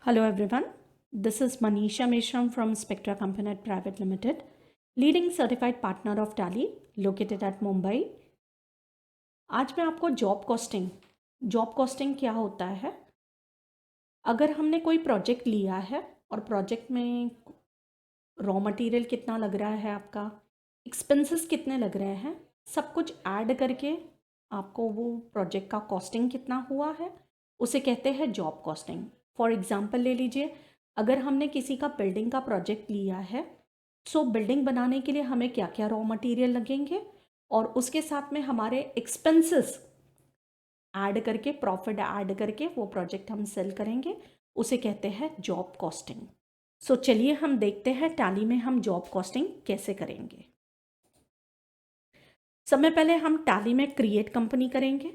Hello everyone, this is Manisha Meshram from Spectra Component Private Limited, leading certified partner of Tally located at Mumbai. आज मैं आपको job costing क्या होता है। अगर हमने कोई प्रोजेक्ट लिया है और प्रोजेक्ट में रॉ मटेरियल कितना लग रहा है, आपका एक्सपेंसेस कितने लग रहे हैं, सब कुछ ऐड करके आपको वो प्रोजेक्ट का कॉस्टिंग कितना हुआ है, उसे कहते हैं जॉब कॉस्टिंग। फॉर एग्जांपल ले लीजिए, अगर हमने किसी का बिल्डिंग का प्रोजेक्ट लिया है, सो बिल्डिंग बनाने के लिए हमें क्या क्या रॉ मटेरियल लगेंगे और उसके साथ में हमारे एक्सपेंसेस ऐड करके, प्रॉफिट ऐड करके वो प्रोजेक्ट हम सेल करेंगे, उसे कहते हैं जॉब कॉस्टिंग। सो चलिए हम देखते हैं टैली में हम जॉब कॉस्टिंग कैसे करेंगे। सबसे पहले हम टैली में क्रिएट कंपनी करेंगे।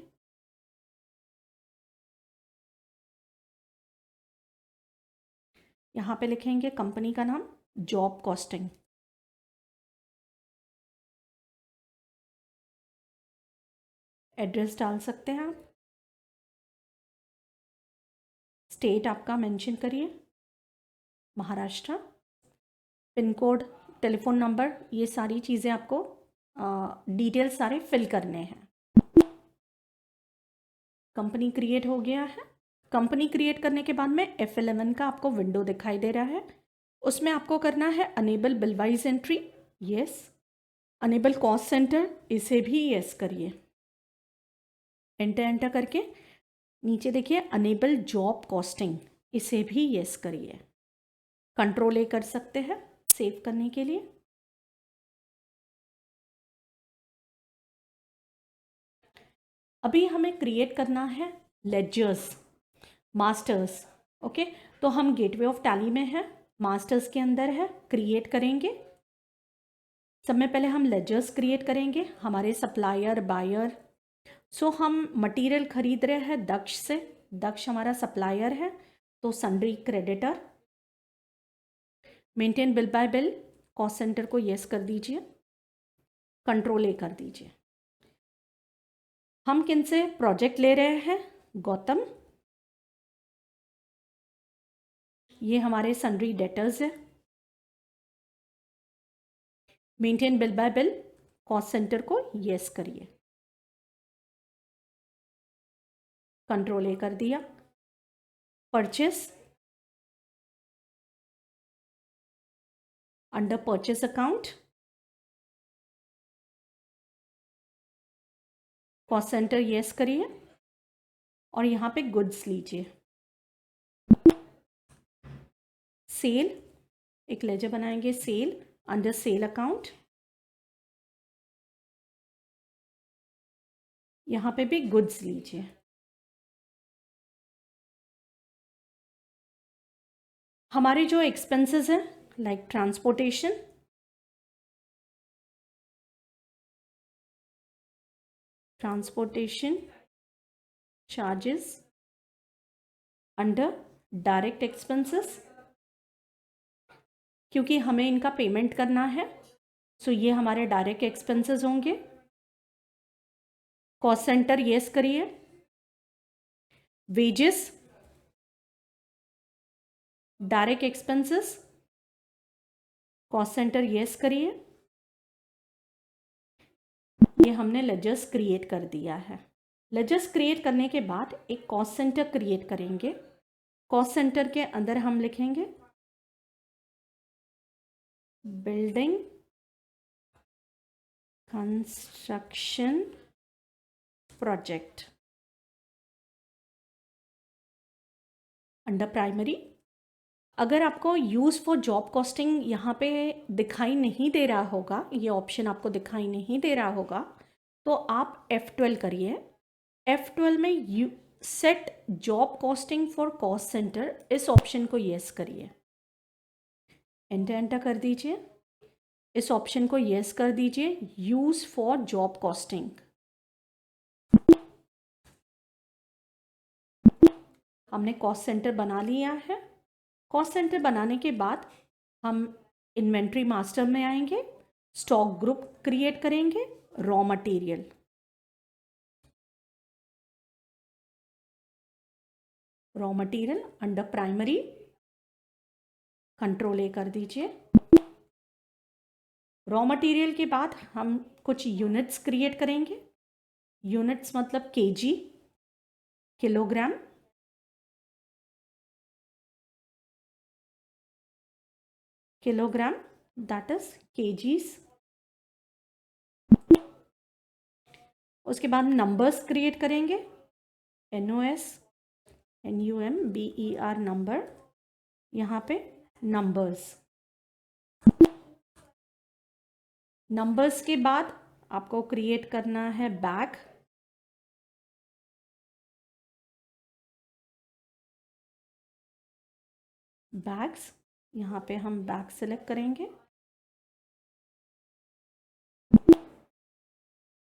यहाँ पे लिखेंगे कंपनी का नाम जॉब कॉस्टिंग। एड्रेस डाल सकते हैं आप। स्टेट आपका मेंशन करिए, Maharashtra. Pin code, telephone number, ये सारी चीज़ें आपको डिटेल सारे फिल करने हैं। कंपनी क्रिएट हो गया है। कंपनी क्रिएट करने के बाद में F11 का आपको विंडो दिखाई दे रहा है, उसमें आपको करना है enable bill wise entry, yes. Enable cost centre, इसे भी यस करिए। एंटर करके नीचे देखिए अनेबल जॉब कॉस्टिंग, इसे भी यस करिए। कंट्रोल ए कर सकते हैं सेव करने के लिए। अभी हमें क्रिएट करना है लेजर्स, मास्टर्स। ओके, तो हम गेटवे ऑफ टैली में है, मास्टर्स के अंदर है, क्रिएट करेंगे। सबसे पहले हम लेजर्स क्रिएट करेंगे, हमारे सप्लायर, बायर। सो हम मटेरियल खरीद रहे हैं दक्ष से, दक्ष हमारा सप्लायर है, तो sundry creditor. Maintain bill bye bill, cost centre को यस कर दीजिए, कंट्रोल ए कर दीजिए। हम किन से प्रोजेक्ट ले रहे हैं? गौतम। ये हमारे सन्ड्री डेटर्स है। Maintain bill bye bill, cost centre को यस करिए, कंट्रोल ए कर दिया। Purchase, under purchase account, cost centre yes करिए और यहाँ पे गुड्स लीजिए। सेल, एक लेजर बनाएंगे सेल, अंडर सेल अकाउंट, यहाँ पे भी गुड्स लीजिए। हमारे जो एक्सपेंसेस हैं like transportation, charges under direct expenses, क्योंकि हमें इनका पेमेंट करना है, सो ये हमारे डायरेक्ट एक्सपेंसेस होंगे। कॉस्ट सेंटर यस करिए। Wages, direct expenses, cost centre yes करिए। ये हमने लेजर्स क्रिएट कर दिया है। लेजर्स क्रिएट करने के बाद एक कॉस्ट सेंटर क्रिएट करेंगे। कॉस्ट सेंटर के अंदर हम लिखेंगे building construction project under primary. अगर आपको यूज़ फॉर जॉब कॉस्टिंग यहाँ पे दिखाई नहीं दे रहा होगा, ये ऑप्शन आपको दिखाई नहीं दे रहा होगा, तो आप F12 करिए। F12 में you set job costing for cost centre, इस ऑप्शन को यस करिए। एंटर कर दीजिए, इस ऑप्शन को यस कर दीजिए, यूज़ फॉर जॉब कॉस्टिंग। हमने कॉस्ट सेंटर बना लिया है। कॉस्ट सेंटर बनाने के बाद हम इन्वेंट्री मास्टर में आएंगे, स्टॉक ग्रुप क्रिएट करेंगे, raw material. Raw material under primary, control ए कर दीजिए। रॉ मटेरियल के बाद हम कुछ यूनिट्स क्रिएट करेंगे। यूनिट्स मतलब KG, kilogram, kilogram, that is KGs. उसके बाद नंबर्स क्रिएट करेंगे। NOS NUMBER नंबर, यहाँ पे नंबर्स। नंबर्स के बाद आपको क्रिएट करना है बैग। बैग्स, यहाँ पे हम बैग सेलेक्ट करेंगे।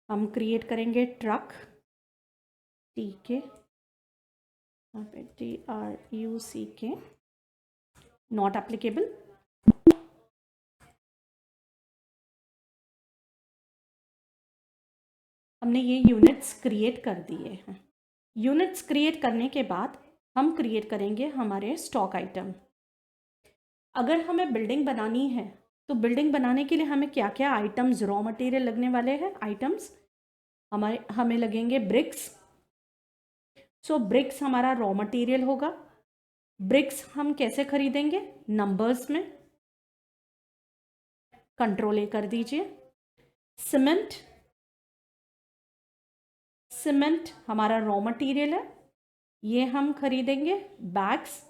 हम क्रिएट करेंगे ट्रक, TK, यहाँ पे TRUCK, नॉट एप्लीकेबल। हमने ये यूनिट्स क्रिएट कर दिए हैं। यूनिट्स क्रिएट करने के बाद हम क्रिएट करेंगे हमारे स्टॉक आइटम। अगर हमें बिल्डिंग बनानी है तो बिल्डिंग बनाने के लिए हमें क्या क्या आइटम्स, रॉ मटेरियल लगने वाले हैं आइटम्स, हमें लगेंगे ब्रिक्स। सो ब्रिक्स हमारा रॉ मटेरियल होगा। ब्रिक्स हम कैसे खरीदेंगे? नंबर्स में, कंट्रोल ए कर दीजिए। सीमेंट, सीमेंट हमारा रॉ मटेरियल है, ये हम खरीदेंगे बैग्स।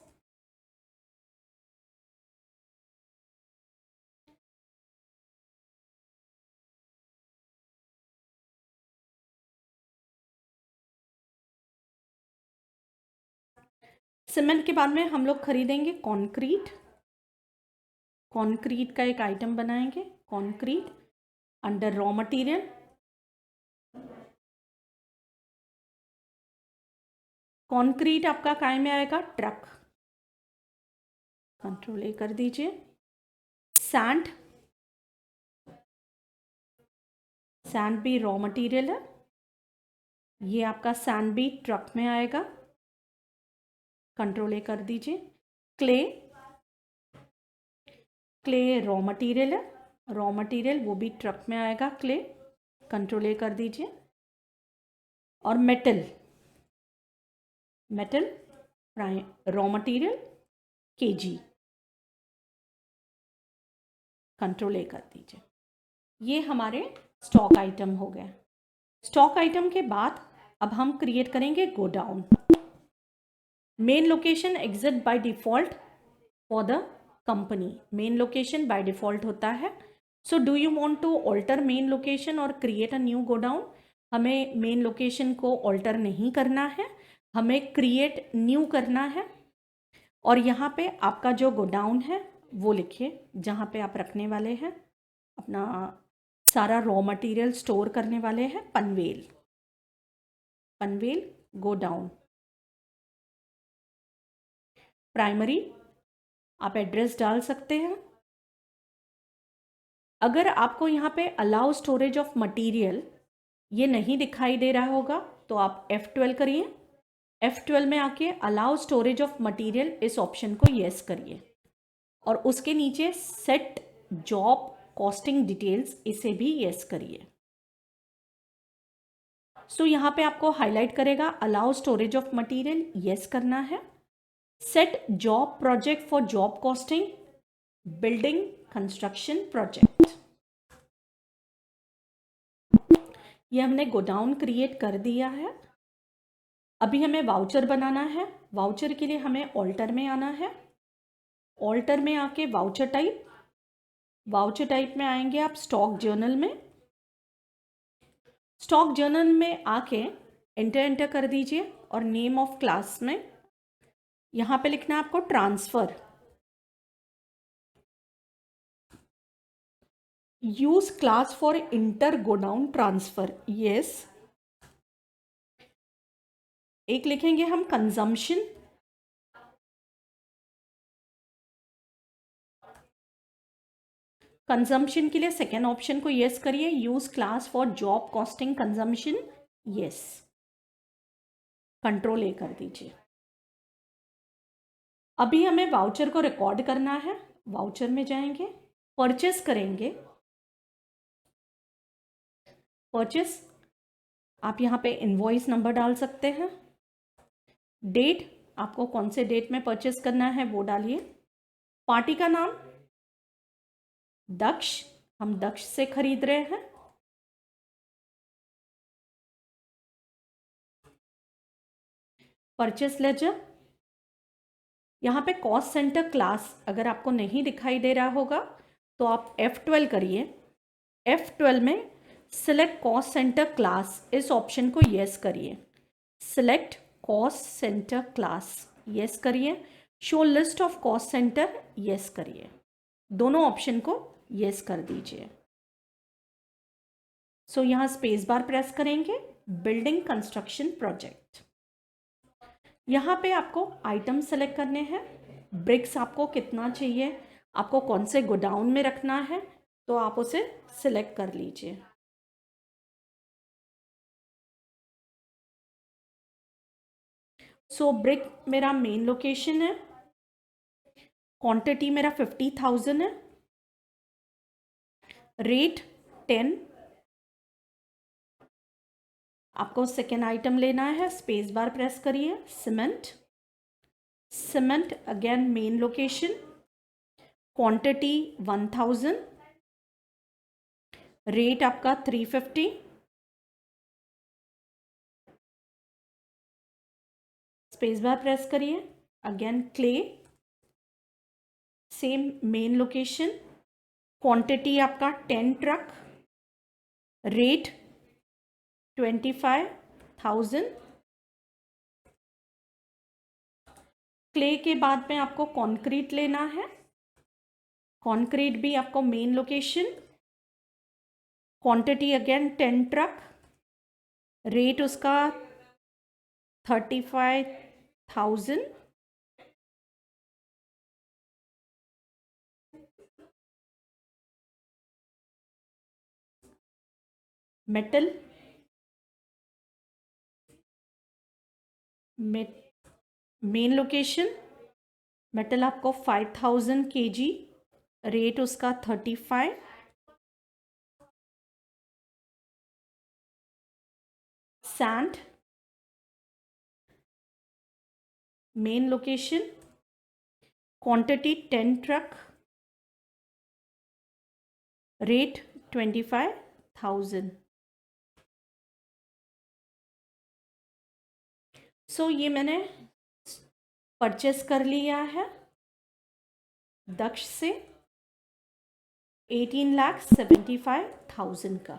सीमेंट के बाद में हम लोग खरीदेंगे कंक्रीट। कंक्रीट का एक आइटम बनाएंगे, concrete under raw material. Concrete आपका काय में आएगा? ट्रक, कंट्रोल ए कर दीजिए। सैंड, सैंड भी रॉ मटेरियल है, ये आपका सैंड भी ट्रक में आएगा, कंट्रोल ए कर दीजिए। क्ले, क्ले रॉ मटेरियल है, रॉ मटेरियल वो भी ट्रक में आएगा क्ले, कंट्रोल ए कर दीजिए। और metal, metal raw material KG, control ए कर दीजिए। ये हमारे स्टॉक आइटम हो गए। स्टॉक आइटम के बाद अब हम क्रिएट करेंगे godown. Main location exit by default for the company, main location by default होता है। So do you want to alter main location or create a new godown? हमें मेन लोकेशन को alter नहीं करना है, हमें क्रिएट न्यू करना है। और यहाँ पे आपका जो गोडाउन है वो लिखिए, जहाँ पे आप रखने वाले हैं अपना सारा रॉ मटेरियल स्टोर करने वाले हैं। पनवेल, पनवेल गोडाउन। प्राइमरी आप एड्रेस डाल सकते हैं। अगर आपको यहाँ पे अलाउ स्टोरेज ऑफ मटेरियल ये नहीं दिखाई दे रहा होगा तो आप F12 करिए। F12 में आके अलाउ स्टोरेज ऑफ मटेरियल इस ऑप्शन को यस करिए और उसके नीचे सेट जॉब कॉस्टिंग डिटेल्स इसे भी यस करिए। सो यहाँ पे आपको हाईलाइट करेगा allow storage of material, yes करना है। Set job project for job costing building construction project, ये हमने गोडाउन क्रिएट कर दिया है। अभी हमें वाउचर बनाना है। वाउचर के लिए हमें ऑल्टर में आना है। ऑल्टर में आके वाउचर टाइप, वाउचर टाइप में आएंगे आप स्टॉक जर्नल में। स्टॉक जर्नल में आके एंटर कर दीजिए और नेम ऑफ क्लास में यहाँ पे लिखना है आपको transfer. Use class for inter godown transfer, yes. एक लिखेंगे हम कंजम्पशन, कंजम्पशन के लिए सेकेंड ऑप्शन को यस करिए, use class for job costing consumption, yes, control ए कर दीजिए। अभी हमें वाउचर को रिकॉर्ड करना है। वाउचर में जाएंगे, परचेस करेंगे। परचेस आप यहाँ पे इनवॉइस नंबर डाल सकते हैं। डेट आपको कौन से डेट में परचेस करना है वो डालिए। पार्टी का नाम दक्ष, हम दक्ष से खरीद रहे हैं। परचेस लेजर, यहाँ पे कॉस्ट सेंटर क्लास अगर आपको नहीं दिखाई दे रहा होगा तो आप F12 करिए। F12 में सिलेक्ट कॉस्ट सेंटर क्लास, इस ऑप्शन को यस करिए। Select cost centre class yes करिए। Show list of cost centre yes करिए। दोनों ऑप्शन को यस कर दीजिए। सो यहाँ स्पेस बार प्रेस करेंगे। बिल्डिंग कंस्ट्रक्शन प्रोजेक्ट, यहाँ पे आपको आइटम सेलेक्ट करने हैं। ब्रिक्स आपको कितना चाहिए, आपको कौन से गोडाउन में रखना है, तो आप उसे सिलेक्ट कर लीजिए। सो ब्रिक मेरा मेन लोकेशन है। क्वांटिटी मेरा 50,000 है। रेट 10। आपको सेकेंड आइटम लेना है, स्पेस बार प्रेस करिए। Cement, cement again main location, quantity 1000, rate आपका 350। स्पेस बार प्रेस करिए। Again clay, same main location, quantity आपका 10 ट्रक, रेट 25,000। क्ले के बाद में आपको कंक्रीट लेना है। कंक्रीट भी आपको main location, quantity again 10 truck, rate उसका 35,000। मेटल, मेन लोकेशन, मेटल आपको 5000 kg, रेट उसका 35। Sand, main location, quantity 10 truck, rate 25,000। सो ये मैंने परचेस कर लिया है दक्ष से 18,75,000 का।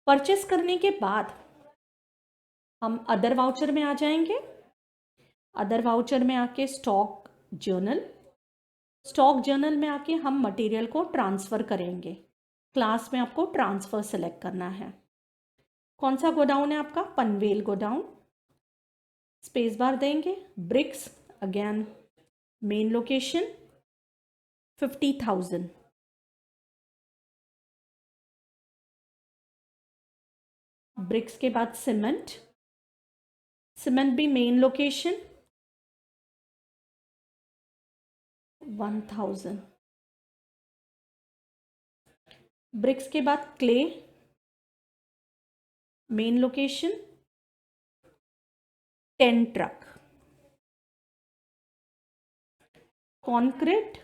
परचेस करने के बाद हम अदर वाउचर में आ जाएंगे। अदर वाउचर में आके स्टॉक जर्नल, स्टॉक जर्नल में आके हम मटेरियल को ट्रांसफ़र करेंगे। क्लास में आपको ट्रांसफ़र सेलेक्ट करना है। कौन सा गोडाउन है आपका, पनवेल गोडाउन। स्पेस बार देंगे। Bricks again main location 50,000। Bricks के बाद सीमेंट, सीमेंट भी मेन लोकेशन 1000। ब्रिक्स के बाद clay, main location 10 truck. Concrete,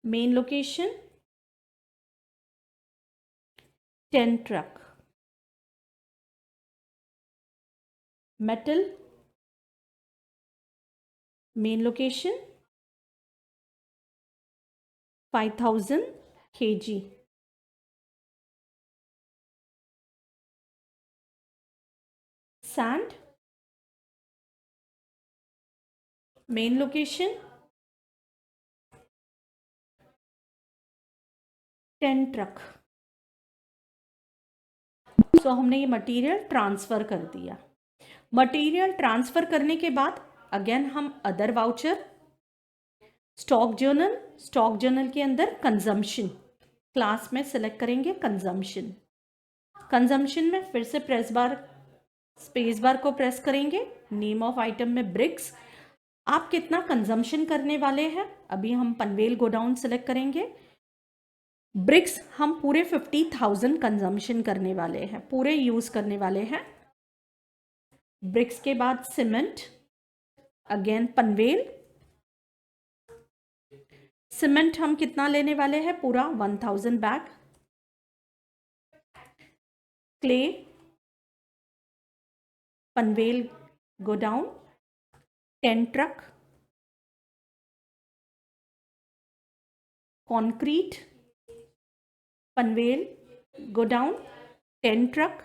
main location 10 truck. Metal, main location 5000 kg। Sand, main location 10 truck. So हमने ये मटेरियल ट्रांसफ़र कर दिया। मटेरियल ट्रांसफ़र करने के बाद अगेन हम other voucher, stock journal, stock journal के अंदर कंजम्पशन, क्लास में सेलेक्ट करेंगे कंजम्पशन। कंजम्पशन में फिर से प्रेस बार, स्पेस बार को प्रेस करेंगे। नेम ऑफ आइटम में ब्रिक्स, आप कितना कंजम्पशन करने वाले हैं? अभी हम पनवेल गोडाउन सेलेक्ट करेंगे। ब्रिक्स हम पूरे 50,000 कंजम्पशन करने वाले हैं, पूरे यूज करने वाले हैं। ब्रिक्स के बाद सीमेंट, अगेन पनवेल। सीमेंट हम कितना लेने वाले हैं? पूरा 1000 bag. Clay, Panvel godown 10 truck. Concrete, Panvel godown 10 truck.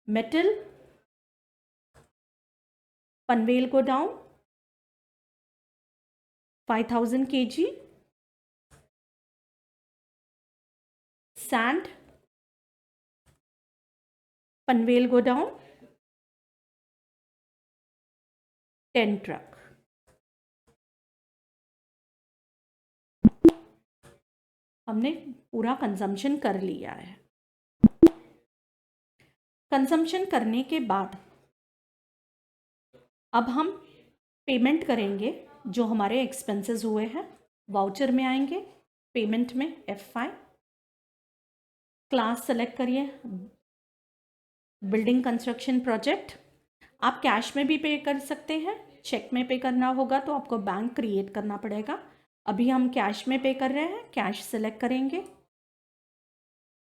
Metal, Panvel godown 5000 kg। Sand, Panvel godown 10 truck. हमने पूरा कंजम्पशन कर लिया है। कंजम्पशन करने के बाद अब हम पेमेंट करेंगे जो हमारे एक्सपेंसेस हुए हैं। वाउचर में आएंगे, पेमेंट में F5, क्लास सेलेक्ट करिए, बिल्डिंग कंस्ट्रक्शन प्रोजेक्ट। आप कैश में भी पे कर सकते हैं, चेक में पे करना होगा तो आपको बैंक क्रिएट करना पड़ेगा। अभी हम कैश में पे कर रहे हैं, कैश सेलेक्ट करेंगे।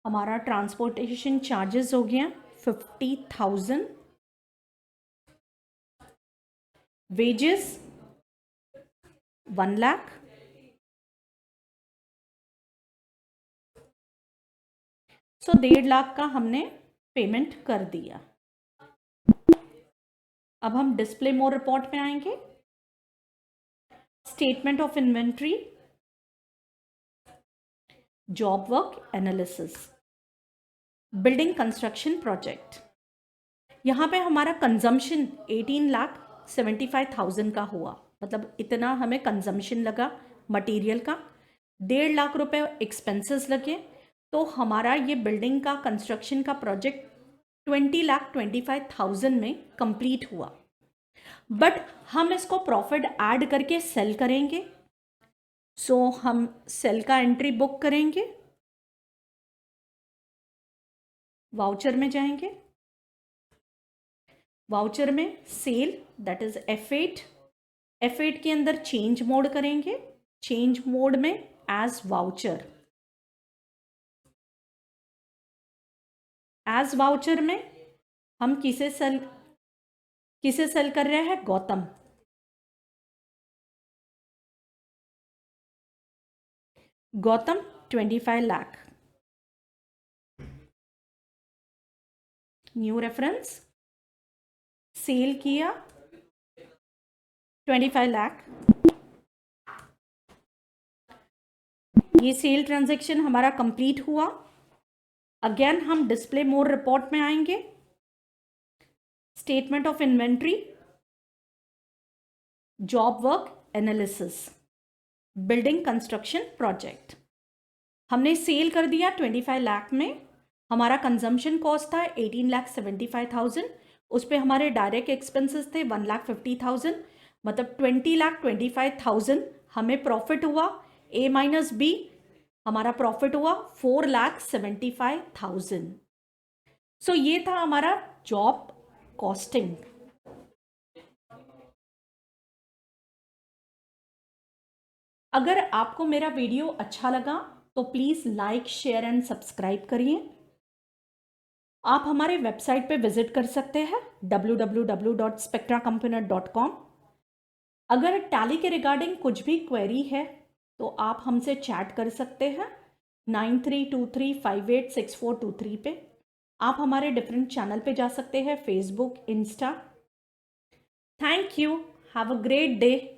हमारा ट्रांसपोर्टेशन चार्जेस हो गया 50,000। वेजेस 1 लाख। सो 1.5 लाख का हमने पेमेंट कर दिया। अब हम डिस्प्ले मोर रिपोर्ट में आएंगे। Statement of inventory, job work analysis, building construction project. यहाँ पे हमारा कंजम्पशन 18,75,000 का हुआ, मतलब इतना हमें कंजम्पशन लगा मटेरियल का। 1.5 लाख रुपए एक्सपेंसेस लगे, तो हमारा ये बिल्डिंग का कंस्ट्रक्शन का प्रोजेक्ट 20,25,000 में कंप्लीट हुआ। बट हम इसको प्रॉफिट ऐड करके सेल करेंगे। सो हम सेल का एंट्री बुक करेंगे, वाउचर में जाएंगे, वाउचर में cell that is F8। F8 के अंदर चेंज मोड करेंगे, चेंज मोड में एज वाउचर। एज वाउचर में हम किसे सेल कर रहे हैं? Gautam. Gautam 25 lakh. New reference, sell किया 25 लाख। ये सेल ट्रांजैक्शन हमारा कंप्लीट हुआ। अगेन हम डिस्प्ले मोर रिपोर्ट में आएंगे। Statement of inventory, job work analysis, building construction project. हमने सेल कर दिया 25 लाख में। हमारा कंजम्पशन कॉस्ट था 18,75,000। उस पर हमारे डायरेक्ट एक्सपेंसेस थे 1,50,000, मतलब 20,25,000 हमें प्रॉफिट हुआ। A माइनस B हमारा प्रॉफिट हुआ 4,75,000। सो ये था हमारा जॉब कॉस्टिंग। अगर आपको मेरा वीडियो अच्छा लगा तो please like, share and subscribe करिए। आप हमारे वेबसाइट पे विजिट कर सकते हैं www.spectracomponent.com। अगर टैली के रिगार्डिंग कुछ भी क्वेरी है तो आप हमसे चैट कर सकते हैं 9323586423 पे। आप हमारे डिफरेंट चैनल पे जा सकते हैं, Facebook, Insta. Thank you, have a great day.